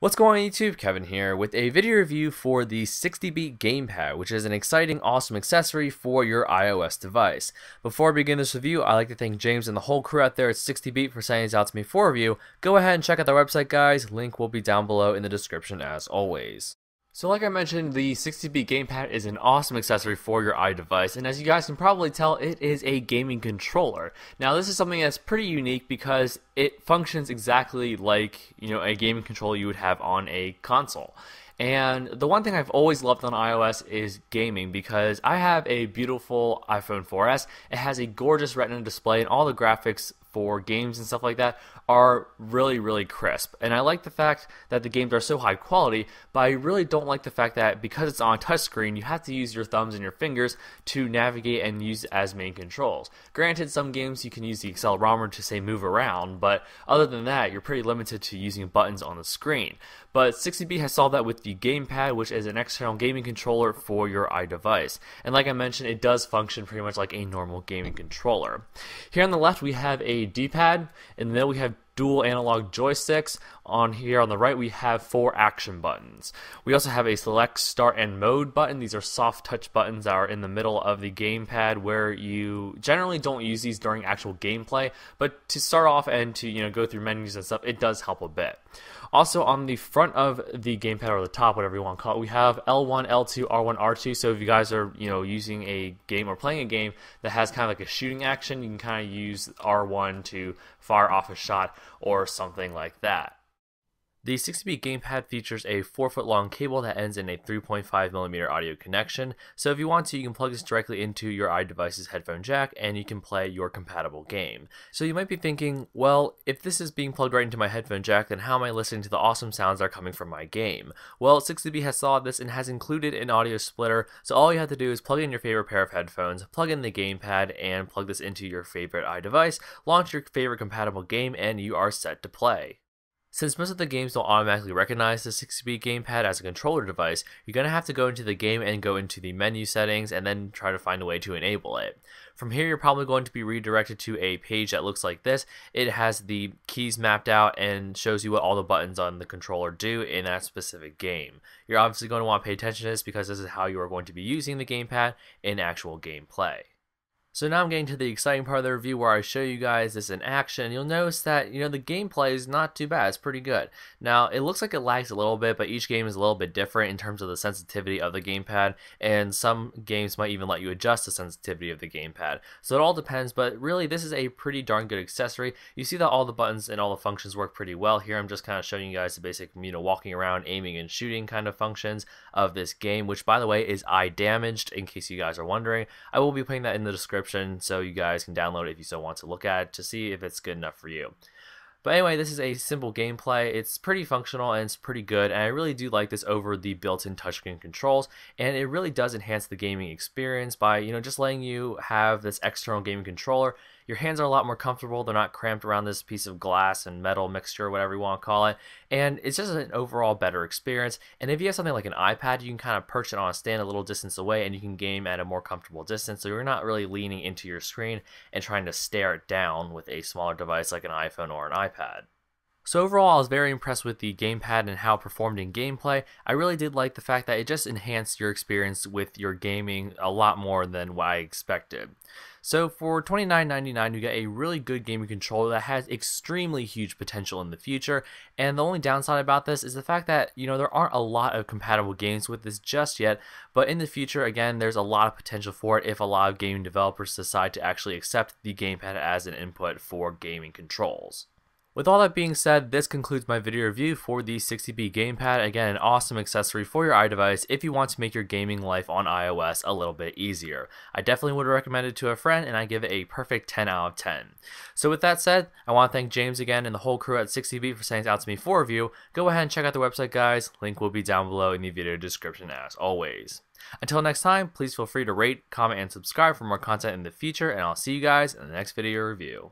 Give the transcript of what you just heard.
What's going on YouTube? Kevin here with a video review for the 60-beat GamePad, which is an exciting, awesome accessory for your iOS device. Before I begin this review, I'd like to thank James and the whole crew out there at 60beat for sending this out to me for review. Go ahead and check out their website, guys. Link will be down below in the description as always. So like I mentioned, the 60-beat GamePad is an awesome accessory for your iDevice, and as you guys can probably tell, it is a gaming controller. Now this is something that's pretty unique because it functions exactly like, a gaming controller you would have on a console. And the one thing I've always loved on iOS is gaming, because I have a beautiful iPhone 4S. It has a gorgeous Retina display, and all the graphics for games and stuff like that are really crisp. And I like the fact that the games are so high quality, but I really don't like the fact that because it's on a touchscreen, you have to use your thumbs and your fingers to navigate and use as main controls. Granted, some games you can use the accelerometer to say move around, but other than that, you're pretty limited to using buttons on the screen. But 60beat has solved that with the GamePad, which is an external gaming controller for your iDevice. And like I mentioned, it does function pretty much like a normal gaming controller. Here on the left, we have a D-pad. In the middle, we have dual analog joysticks. On here on the right, we have 4 action buttons. We also have a select, start, and mode button. These are soft touch buttons that are in the middle of the GamePad, where you generally don't use these during actual gameplay, but to start off and to go through menus and stuff, it does help a bit. Also on the front of the GamePad, or the top, whatever you want to call it, we have L1, L2, R1, R2. So if you guys are using a game or playing a game that has kind of like a shooting action, you can kind of use R1 to fire off a shot or something like that. The 60-beat GamePad features a 4-foot long cable that ends in a 3.5mm audio connection, so if you want to, you can plug this directly into your iDevice's headphone jack and you can play your compatible game. So you might be thinking, well, if this is being plugged right into my headphone jack, then how am I listening to the awesome sounds that are coming from my game? Well, 60beat has solved this and has included an audio splitter, so all you have to do is plug in your favorite pair of headphones, plug in the GamePad, and plug this into your favorite iDevice, launch your favorite compatible game, and you are set to play. Since most of the games don't automatically recognize the 60-beat GamePad as a controller device, you're going to have to go into the game and go into the menu settings and then try to find a way to enable it. From here, you're probably going to be redirected to a page that looks like this. It has the keys mapped out and shows you what all the buttons on the controller do in that specific game. You're obviously going to want to pay attention to this because this is how you are going to be using the GamePad in actual gameplay. So now I'm getting to the exciting part of the review where I show you guys this in action. You'll notice that, the gameplay is not too bad. It's pretty good. Now, it looks like it lags a little bit, but each game is a little bit different in terms of the sensitivity of the GamePad, and some games might even let you adjust the sensitivity of the GamePad. So it all depends, but really this is a pretty darn good accessory. You see that all the buttons and all the functions work pretty well. Here I'm just kind of showing you guys the basic, walking around, aiming and shooting kind of functions of this game, which by the way is eye damaged, in case you guys are wondering. I will be putting that in the description, so you guys can download it if you still want to look at it to see if it's good enough for you. But anyway, this is a simple gameplay. It's pretty functional and it's pretty good, and I really do like this over the built-in touchscreen controls, and it really does enhance the gaming experience by just letting you have this external gaming controller. Your hands are a lot more comfortable. They're not cramped around this piece of glass and metal mixture, whatever you want to call it, and it's just an overall better experience. And if you have something like an iPad, you can kind of perch it on a stand a little distance away and you can game at a more comfortable distance, so you're not really leaning into your screen and trying to stare it down with a smaller device like an iPhone or an iPad. So overall, I was very impressed with the GamePad and how it performed in gameplay. I really did like the fact that it just enhanced your experience with your gaming a lot more than what I expected. So for $29.99, you get a really good gaming controller that has extremely huge potential in the future. And the only downside about this is the fact that, there aren't a lot of compatible games with this just yet. But in the future, again, there's a lot of potential for it if a lot of gaming developers decide to actually accept the GamePad as an input for gaming controls. With all that being said, this concludes my video review for the 60beat GamePad. Again, an awesome accessory for your iDevice if you want to make your gaming life on iOS a little bit easier. I definitely would recommend it to a friend, and I give it a perfect 10 out of 10. So with that said, I want to thank James again and the whole crew at 60beat for sending it out to me for review. Go ahead and check out the website, guys. Link will be down below in the video description as always. Until next time, please feel free to rate, comment, and subscribe for more content in the future, and I'll see you guys in the next video review.